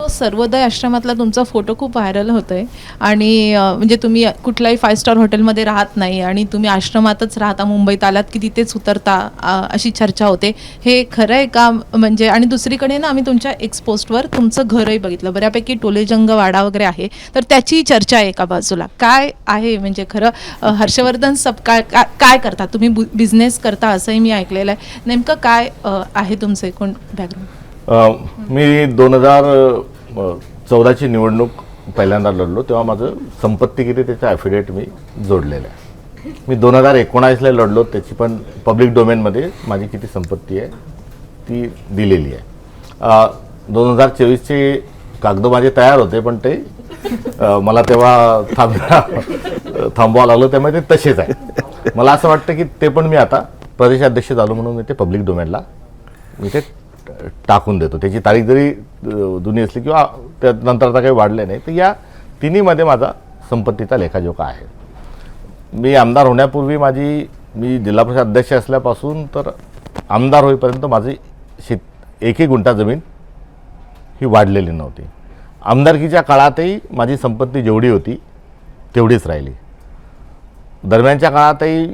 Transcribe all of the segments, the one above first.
सर्वोदय आश्रमातला तुमचा फोटो खूप व्हायरल होतोय आणि म्हणजे तुम्ही कुठल्याही 5 स्टार हॉटेलमध्ये राहत नाही आणि तुम्ही आश्रमातच राहता, मुंबईत आलात की तिथेच उतरता, अशी चर्चा होते. हे खरं आहे का? म्हणजे आणि दुसरीकडे ना आम्ही तुमच्या एक्सपोस्टवर तुमचं घरही बघितलं, बऱ्यापैकी टोलेजंग वाडा वगैरे आहे, तर त्याची चर्चा आहे एका बाजूला. काय आहे म्हणजे खरं हर्षवर्धन काय करता तुम्ही? बिझनेस करता असंही मी ऐकलेलं आहे. नेमकं काय आहे तुमचं एकूण बॅकग्राऊंड? मी 2014ची निवडणूक पहिल्यांदा लढलो तेव्हा माझं संपत्ती किती त्याचं ॲफिडेविट मी जोडलेलं आहे. मी 2019ला लढलो, त्याची पण पब्लिक डोमेनमध्ये माझी किती संपत्ती आहे ती दिलेली आहे. 2024चे कागद माझे तयार होते, पण ते मला तेव्हा थांबवावं लागलं, त्यामुळे ते तसेच आहे. मला असं वाटतं की ते पण मी आता प्रदेशाध्यक्ष झालो म्हणून मी ते पब्लिक डोमेनला मी ते टाकून देतो. त्याची तारीख जरी जुनी असली किंवा त्यानंतर आता काही वाढले नाही, तर या तिन्हीमध्ये माझा संपत्तीचा लेखाजोखा आहे. मी आमदार होण्यापूर्वी मी जिल्हा परिषद अध्यक्ष असल्यापासून तर आमदार होईपर्यंत माझी एकही गुंठा जमीन ही वाढलेली नव्हती. आमदारकीच्या काळातही माझी संपत्ती जेवढी होती तेवढीच राहिली. दरम्यानच्या काळातही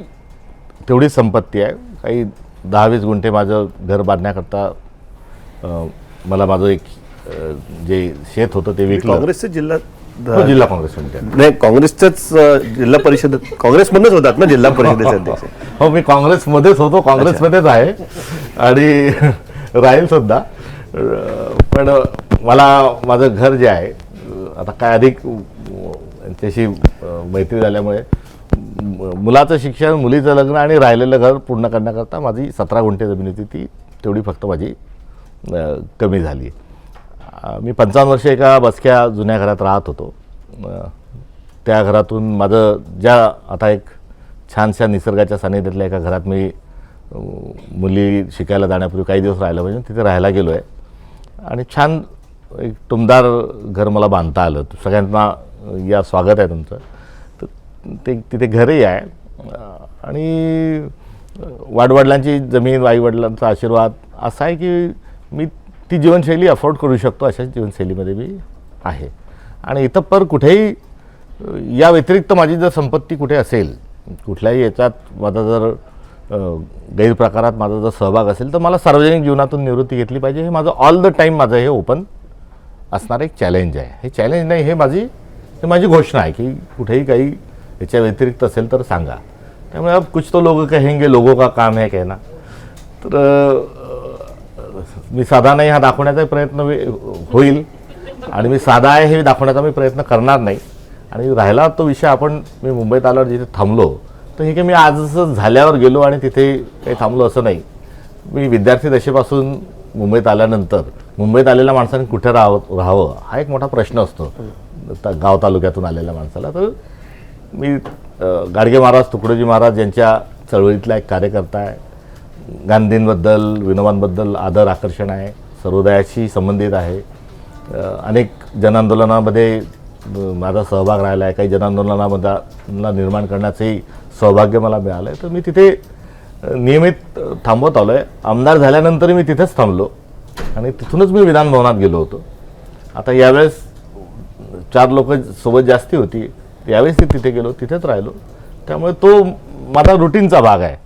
तेवढीच संपत्ती आहे. काही 10-20 गुंठे माझं घर बांधण्याकरता मला माझं एक जे शेत होतं ते विकलं. काँग्रेसचे जिल्हा काँग्रेसमध्ये नाही, काँग्रेसच्याच जिल्हा परिषद काँग्रेसमध्येच होतात ना जिल्हा परिषदेचे अध्यक्ष? हो, मी काँग्रेसमध्येच होतो, काँग्रेसमध्येच आहे आणि राहील सुद्धा. पण मला माझं घर जे आहे आता काय अधिक त्याची मैत्री झाल्यामुळे मुलाचं शिक्षण, मुलीचं लग्न आणि राहिलेलं घर पूर्ण करण्याकरता माझी 17 गुंठे जमीन होती, ती तेवढी फक्त माझी कमी झाली. मी 55 वर्ष एका बसक्या जुन्या घरात राहत होतो. त्या घरातून माझं आता एक छानशा निसर्गाच्या सानिध्यातल्या एका घरात मी मुली शिकायला जाण्यापूर्वी काही दिवस राहिलं पाहिजे तिथे राहायला गेलो आहे आणि छान एक टुमदार घर मला बांधता आलं. सगळ्यांना या स्वागत आहे तुमचं. तर ते तिथे घरही आहे आणि वाडवडिलांची जमीन, आईवडिलांचा आशीर्वाद असा आहे की मी ती जीवनशैली अफोर्ड करू शकतो, अशा जीवनशैलीमध्ये मी आहे. आणि इथं पर कुठेही या व्यतिरिक्त माझी जर संपत्ती कुठे असेल, कुठल्याही याच्यात माझा जर गैरप्रकारात माझा जर सहभाग असेल, तर मला सार्वजनिक जीवनातून निवृत्ती घेतली पाहिजे. हे माझं ऑल द टाईम माझं हे ओपन असणारं एक चॅलेंज आहे. हे चॅलेंज नाही, हे माझी घोषणा आहे की कुठेही काही याच्या व्यतिरिक्त असेल तर सांगा. त्यामुळे अब कुछ तो लोग कहेंगे, लोगों का काम है कहना. तर मी साधा नाही हा दाखवण्याचा प्रयत्न होईल आणि मी साधा आहे हे दाखवण्याचा मी प्रयत्न करणार नाही. आणि राहिला तो विषय, मी मुंबईत आल्यावर जिथे थांबलो, तर हे की मी आजच झाल्यावर गेलो आणि तिथे काही थांबलो असं नाही. मी विद्यार्थी दशेपासून मुंबईत आल्यानंतर मुंबईत आलेल्या माणसाने कुठे राहावं हा एक मोठा प्रश्न असतो गाव तालुक्यातून आलेल्या माणसाला. तर मी गाडगे महाराज, तुकडोजी महाराज यांच्या चळवळीतला एक कार्यकर्ता आहे. गांधींबद्दल, विनोबांबद्दल आदर, आकर्षण आहे. सर्वोदयाशी संबंधित आहे. अनेक जनांदोलनामध्ये माझा सहभाग राहिला आहे. काही जनांदोलनामध्ये निर्माण करण्याचंही सौभाग्य मला मिळालं आहे. तर मी तिथे नियमित थांबवत आलो आहे. आमदार झाल्यानंतर मी तिथेच थांबलो आणि तिथूनच मी विधानभवनात गेलो होतो. आता यावेळेस 4 लोक सोबत जास्ती होती, यावेळेस तिथे गेलो, तिथेच राहिलो. त्यामुळे तो माझा रुटीनचा भाग आहे.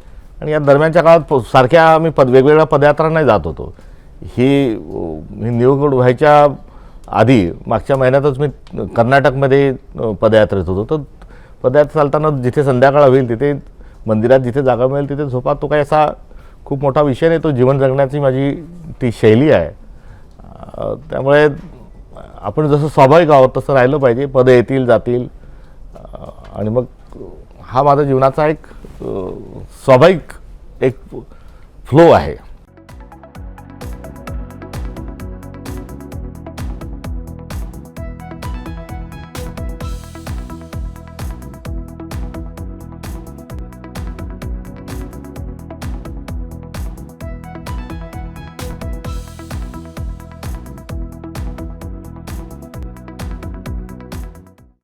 आणि या दरम्यानच्या काळात सारख्या मी वेगवेगळ्या पदयात्रांना जात होतो. ही निवडणूक व्हायच्या आधी मागच्या महिन्यातच मी कर्नाटकमध्ये पदयात्रेत होतो. तर पदयात्रा चालताना जिथे संध्याकाळ होईल तिथे मंदिरात जिथे जागा मिळेल तिथे झोपा. तो काही असा खूप मोठा विषय नाही, तो जीवन जगण्याची माझी ती शैली आहे. त्यामुळे आपण जसं स्वाभाविक आहोत तसं राहिलं पाहिजे. पदं येतील जातील आणि मग हा माझा जीवनाचा एक स्वाभाविक एक फ्लो आहे.